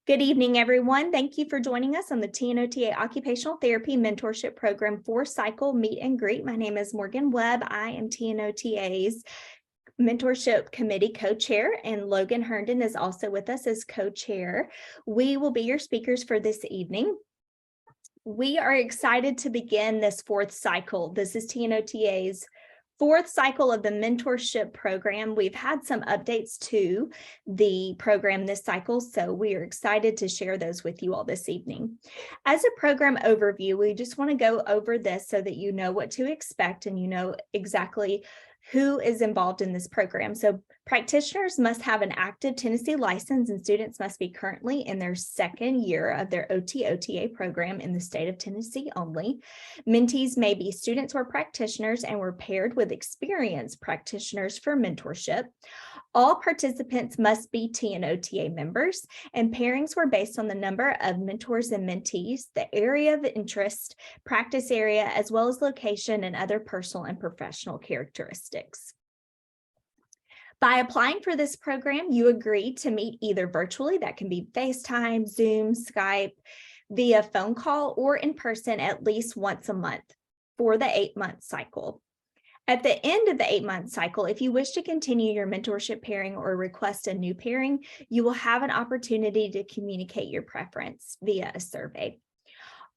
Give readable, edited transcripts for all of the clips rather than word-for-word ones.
Good evening, everyone. Thank you for joining us on the TNOTA Occupational Therapy Mentorship Program 4-Cycle Meet and Greet. My name is Morgan Webb. I am TNOTA's Mentorship Committee Co-Chair, and Logan Herndon is also with us as Co-Chair. We will be your speakers for this evening. We are excited to begin this 4th cycle. This is TNOTA's 4th cycle of the mentorship program. We've had some updates to the program this cycle, so we are excited to share those with you all this evening. As a program overview, we just want to go over this so that you know what to expect and you know exactly who is involved in this program. So practitioners must have an active Tennessee license, and students must be currently in their 2nd year of their OT/OTA program in the state of Tennessee only. Mentees may be students or practitioners and were paired with experienced practitioners for mentorship. All participants must be TNOTA members, and pairings were based on the number of mentors and mentees, the area of interest, practice area, as well as location and other personal and professional characteristics. By applying for this program, you agree to meet either virtually, that can be FaceTime, Zoom, Skype, via phone call, or in person at least once a month for the 8-month cycle. At the end of the 8-month cycle, if you wish to continue your mentorship pairing or request a new pairing, you will have an opportunity to communicate your preference via a survey.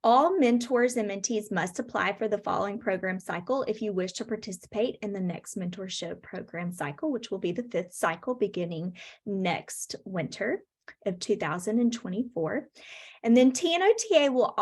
All mentors and mentees must apply for the following program cycle if you wish to participate in the next mentorship program cycle, which will be the 5th cycle beginning next winter of 2024. And then TNOTA will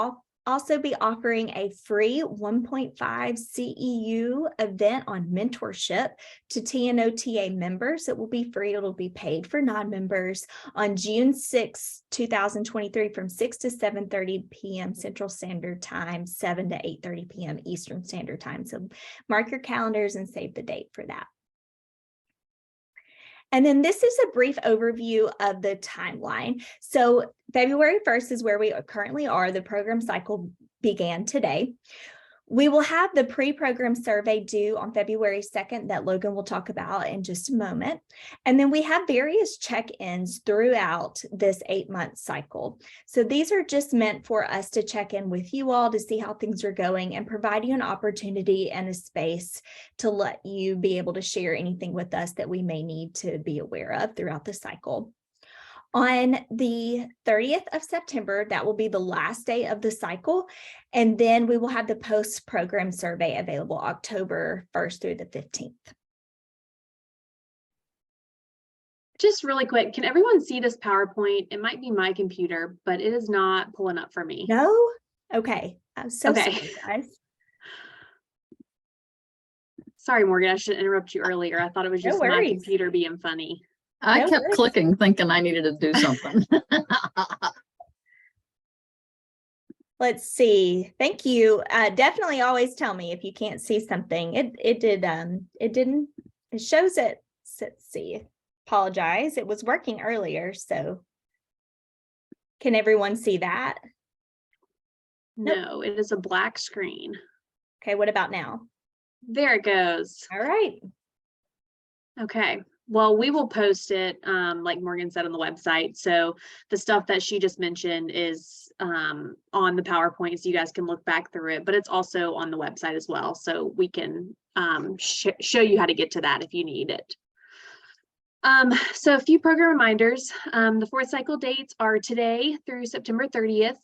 also be offering a free 1.5 CEU event on mentorship to TNOTA members. It will be free. It'll be paid for non-members on June 6, 2023 from 6 to 7:30 p.m. Central Standard Time, 7 to 8:30 p.m. Eastern Standard Time. So mark your calendars and save the date for that. And then this is a brief overview of the timeline. So February 1st is where we currently are. The program cycle began today. We will have the pre-program survey due on February 2nd that Logan will talk about in just a moment. And then we have various check-ins throughout this 8-month cycle. So these are just meant for us to check in with you all to see how things are going and provide you an opportunity and a space to let you be able to share anything with us that we may need to be aware of throughout the cycle. On the 30th of September, that will be the last day of the cycle. And then we will have the post-program survey available October 1st through the 15th. Just really quick, can everyone see this PowerPoint? It might be my computer, but it is not pulling up for me. No? Okay. I'm so sorry, guys. Sorry, Morgan, I should interrupt you earlier. I thought it was just my computer being funny. I kept clicking, thinking I needed to do something. Let's see. Thank you. Definitely always tell me if you can't see something. It shows it. Let's see. Apologize. It was working earlier. So can everyone see that? No, nope. It is a black screen. Okay. What about now? There it goes. All right. Okay. Well, we will post it, like Morgan said, on the website. So the stuff that she just mentioned is on the PowerPoint, so you guys can look back through it, but it's also on the website as well. So we can show you how to get to that if you need it. So a few program reminders. The 4th cycle dates are today through September 30th.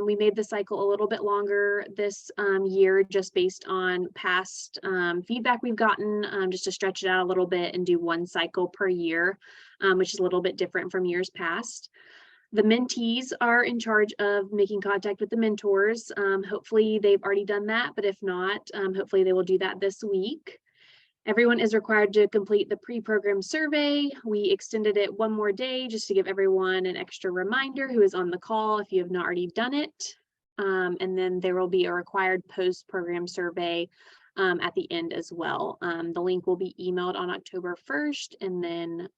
We made the cycle a little bit longer this year just based on past feedback we've gotten, just to stretch it out a little bit and do 1 cycle per year, which is a little bit different from years past. The mentees are in charge of making contact with the mentors. Hopefully they've already done that, but if not, hopefully they will do that this week. Everyone is required to complete the pre-program survey. We extended it 1 more day just to give everyone an extra reminder who is on the call if you have not already done it. And then there will be a required post-program survey at the end as well. The link will be emailed on October 1st, and then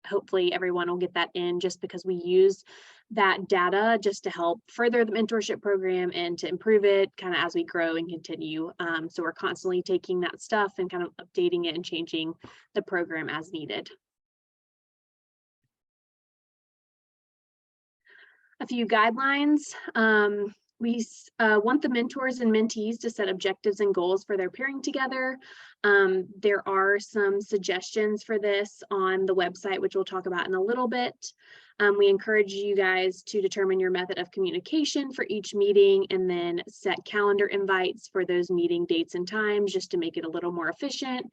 hopefully everyone will get that in, just because we use that data just to help further the mentorship program and to improve it kind of as we grow and continue. So we're constantly taking that stuff and kind of updating it and changing the program as needed. A few guidelines. We want the mentors and mentees to set objectives and goals for their pairing together. There are some suggestions for this on the website, which we'll talk about in a little bit. We encourage you guys to determine your method of communication for each meeting and then set calendar invites for those meeting dates and times just to make it a little more efficient.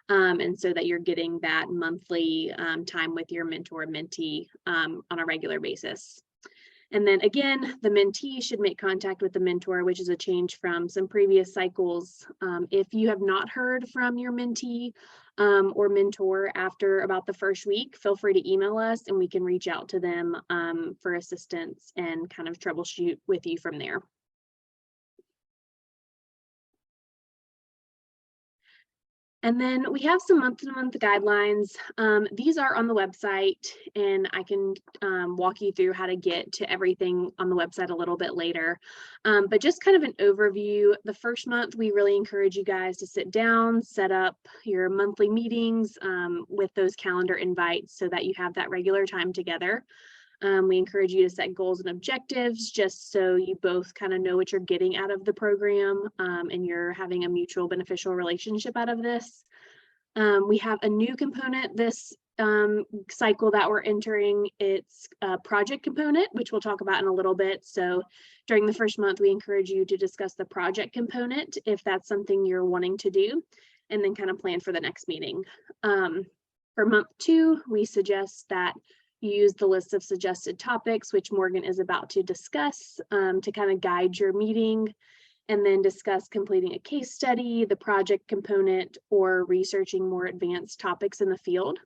And so that you're getting that monthly time with your mentor mentee on a regular basis. And then again, the mentee should make contact with the mentor, which is a change from some previous cycles. If you have not heard from your mentee or mentor after about the first week, feel free to email us and we can reach out to them for assistance and kind of troubleshoot with you from there. And then we have some month-to-month guidelines. These are on the website, and I can walk you through how to get to everything on the website a little bit later. But just kind of an overview, the first month, we really encourage you guys to sit down, set up your monthly meetings with those calendar invites so that you have that regular time together. We encourage you to set goals and objectives just so you both kind of know what you're getting out of the program and you're having a mutual beneficial relationship out of this. We have a new component this cycle that we're entering. It's a project component, which we'll talk about in a little bit. So during the first month, we encourage you to discuss the project component if that's something you're wanting to do, and then kind of plan for the next meeting. For month 2, we suggest that you use the list of suggested topics, which Morgan is about to discuss, to kind of guide your meeting, and then discuss completing a case study, the project component, or researching more advanced topics in the field.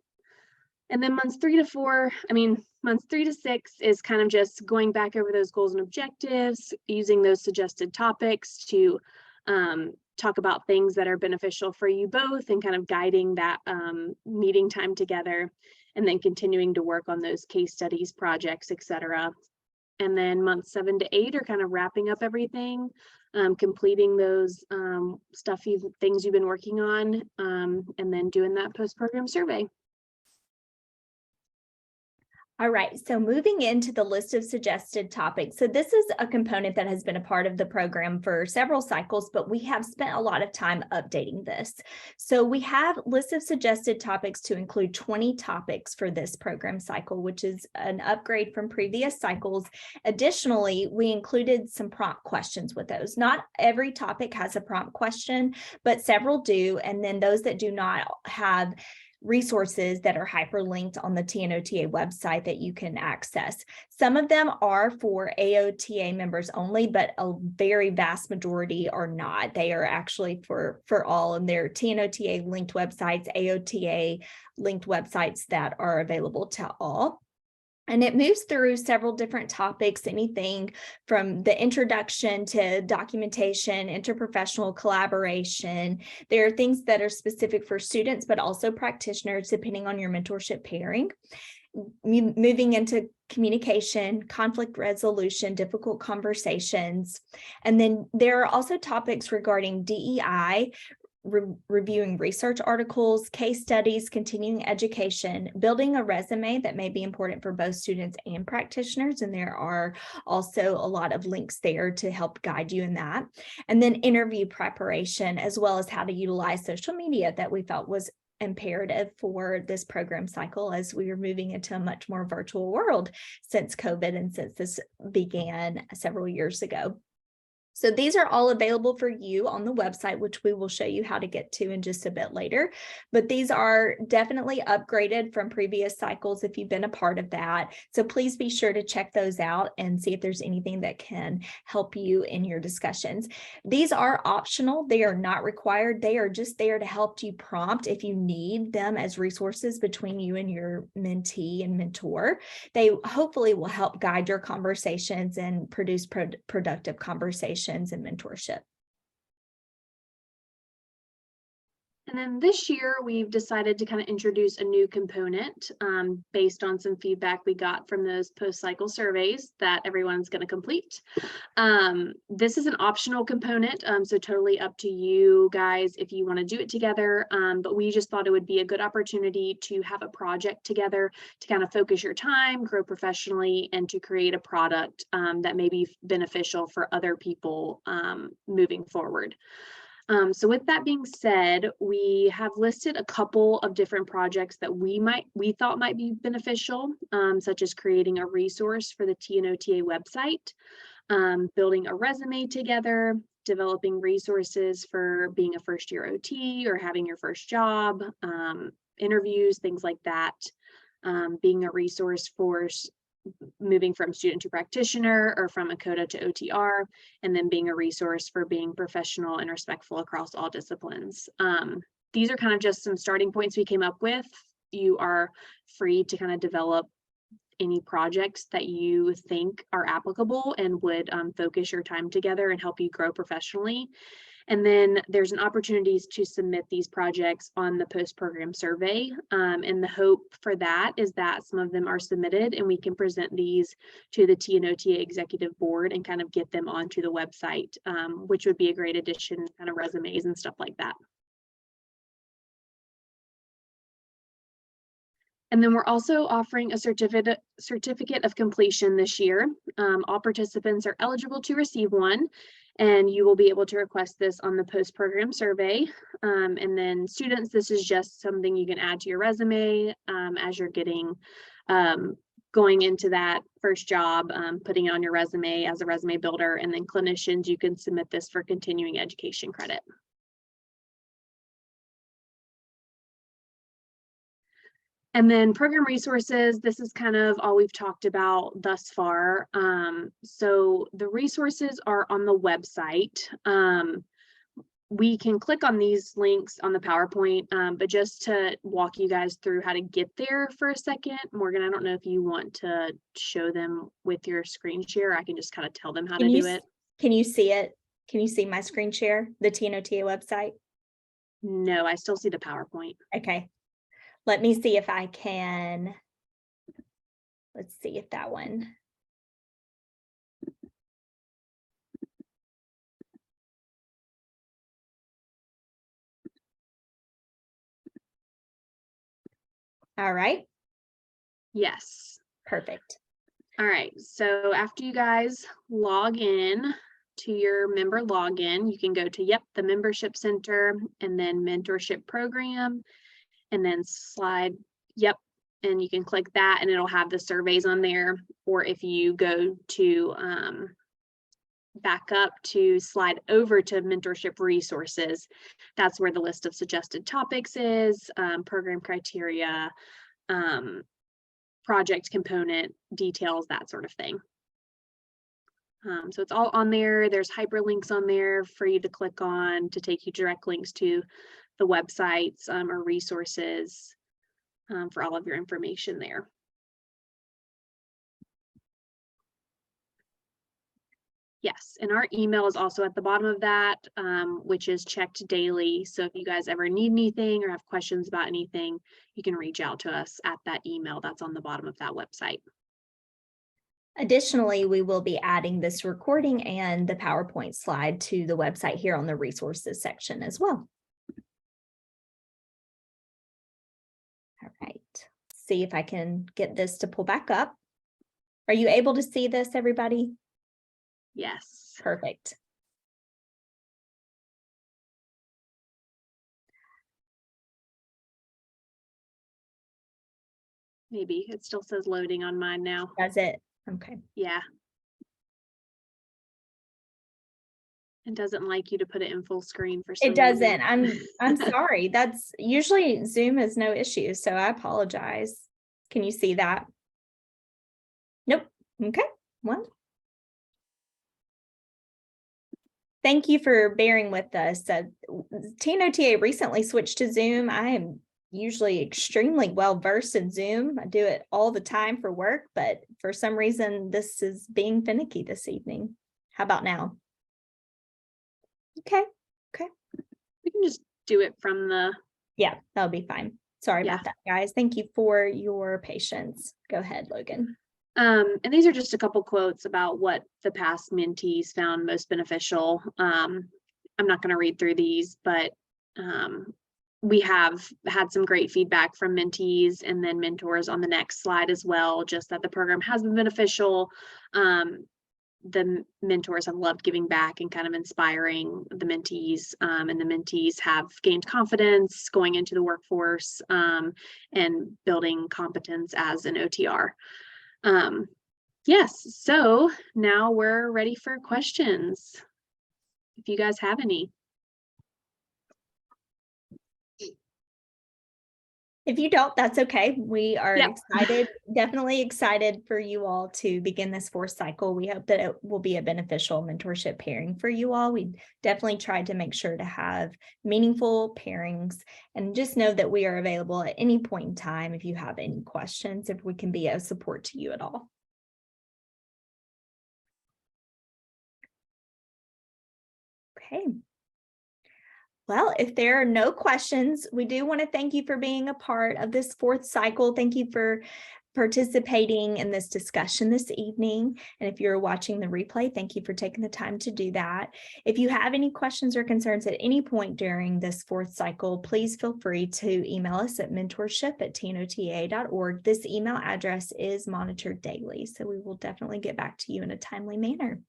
And then months 3 to 6 is kind of just going back over those goals and objectives, using those suggested topics to talk about things that are beneficial for you both and kind of guiding that meeting time together, and then continuing to work on those case studies, projects, etc. And then months 7 to 8 are kind of wrapping up everything, completing those things you've been working on, and then doing that post-program survey. All right, so moving into the list of suggested topics. So this is a component that has been a part of the program for several cycles, but we have spent a lot of time updating this. So we have lists of suggested topics to include 20 topics for this program cycle, which is an upgrade from previous cycles. Additionally, we included some prompt questions with those. Not every topic has a prompt question, but several do. And then those that do not have resources that are hyperlinked on the TNOTA website that you can access. Some of them are for AOTA members only, but a very vast majority are not. They are actually for all, and they're TNOTA linked websites, AOTA linked websites that are available to all. And it moves through several different topics, anything from the introduction to documentation, interprofessional collaboration. There are things that are specific for students, but also practitioners, depending on your mentorship pairing. Moving into communication, conflict resolution, difficult conversations. And then there are also topics regarding DEI, reviewing research articles, case studies, continuing education, building a resume that may be important for both students and practitioners. And there are also a lot of links there to help guide you in that. And then interview preparation, as well as how to utilize social media that we felt was imperative for this program cycle as we are moving into a much more virtual world since COVID and since this began several years ago. So these are all available for you on the website, which we will show you how to get to in just a bit later. But these are definitely upgraded from previous cycles if you've been a part of that. So please be sure to check those out and see if there's anything that can help you in your discussions. These are optional. They are not required. They are just there to help you prompt if you need them as resources between you and your mentee and mentor. They hopefully will help guide your conversations and produce productive conversations and mentorship. And then this year, we've decided to kind of introduce a new component based on some feedback we got from those post-cycle surveys that everyone's going to complete. This is an optional component, so totally up to you guys if you want to do it together, but we just thought it would be a good opportunity to have a project together to kind of focus your time, grow professionally, and to create a product that may be beneficial for other people moving forward. So with that being said, we have listed a couple of different projects that we thought might be beneficial, such as creating a resource for the TNOTA website, building a resume together, developing resources for being a first-year OT or having your first job, interviews, things like that, being a resource for moving from student to practitioner or from ACOTA to OTR, and then being a resource for being professional and respectful across all disciplines. These are kind of just some starting points we came up with. You are free to kind of develop any projects that you think are applicable and would focus your time together and help you grow professionally. And then there's an opportunity to submit these projects on the post-program survey. And the hope for that is that some of them are submitted and we can present these to the TNOTA executive board and kind of get them onto the website, which would be a great addition, kind of resumes and stuff like that. And then we're also offering a certificate of completion this year. All participants are eligible to receive one, and you will be able to request this on the post-program survey. And then students, this is just something you can add to your resume as you're going into that first job, putting it on your resume as a resume builder. And then clinicians, you can submit this for continuing education credit. And then program resources, this is kind of all we've talked about thus far. So the resources are on the website. We can click on these links on the PowerPoint, but just to walk you guys through how to get there for a second, Morgan, I don't know if you want to show them with your screen share. I can just kind of tell them how to do it. Can you see it? Can you see my screen share, the TNOTA website? No, I still see the PowerPoint. Okay. Let me see if I can. Let's see if that one. All right. Yes. Perfect. All right. So after you guys log in to your member login, you can go to, the membership center and then mentorship program. And then slide, and you can click that and it'll have the surveys on there. Or if you go to back up to slide over to mentorship resources, that's where the list of suggested topics is, program criteria, project component details, that sort of thing. So it's all on there. There's hyperlinks on there for you to click on to take you direct links to the websites or resources for all of your information there. Yes, and our email is also at the bottom of that, which is checked daily. So if you guys ever need anything or have questions about anything, you can reach out to us at that email that's on the bottom of that website. Additionally, we will be adding this recording and the PowerPoint slide to the website here on the resources section as well. All right, see if I can get this to pull back up. Are you able to see this, everybody? Yes. Perfect. Maybe it still says loading on mine now. Does it? Okay. Yeah. It doesn't like you to put it in full screen for some reason. It doesn't. reason. I'm sorry. That's usually Zoom has no issues, so I apologize. Can you see that? Nope. Okay. Well, thank you for bearing with us. TNOTA recently switched to Zoom. I am usually extremely well versed in Zoom. I do it all the time for work, but for some reason this is being finicky this evening. How about now? Okay. We can just do it from the, Yeah, that'll be fine. Sorry Yeah. about that, guys. Thank you for your patience. Go ahead, Logan. and these are just a couple quotes about what the past mentees found most beneficial. I'm not going to read through these, but we have had some great feedback from mentees and then mentors on the next slide as well, just that the program has been beneficial. The mentors have loved giving back and kind of inspiring the mentees, and the mentees have gained confidence going into the workforce, and building competence as an OTR. Yes, so now we're ready for questions, if you guys have any. If you don't, that's okay. We are Yep. excited, definitely excited for you all to begin this fourth cycle. We hope that it will be a beneficial mentorship pairing for you all. We definitely tried to make sure to have meaningful pairings, and just know that we are available at any point in time if you have any questions, if we can be of support to you at all. Okay. Well, if there are no questions, we do want to thank you for being a part of this fourth cycle. Thank you for participating in this discussion this evening. And if you're watching the replay, thank you for taking the time to do that. If you have any questions or concerns at any point during this fourth cycle, please feel free to email us at mentorship@tnota.org. This email address is monitored daily, so we will definitely get back to you in a timely manner.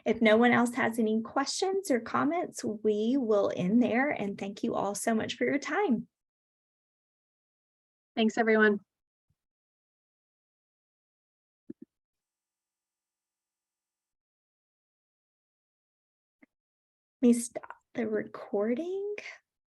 If no one else has any questions or comments, we will end there, and thank you all so much for your time. Thanks, everyone. Let me stop the recording.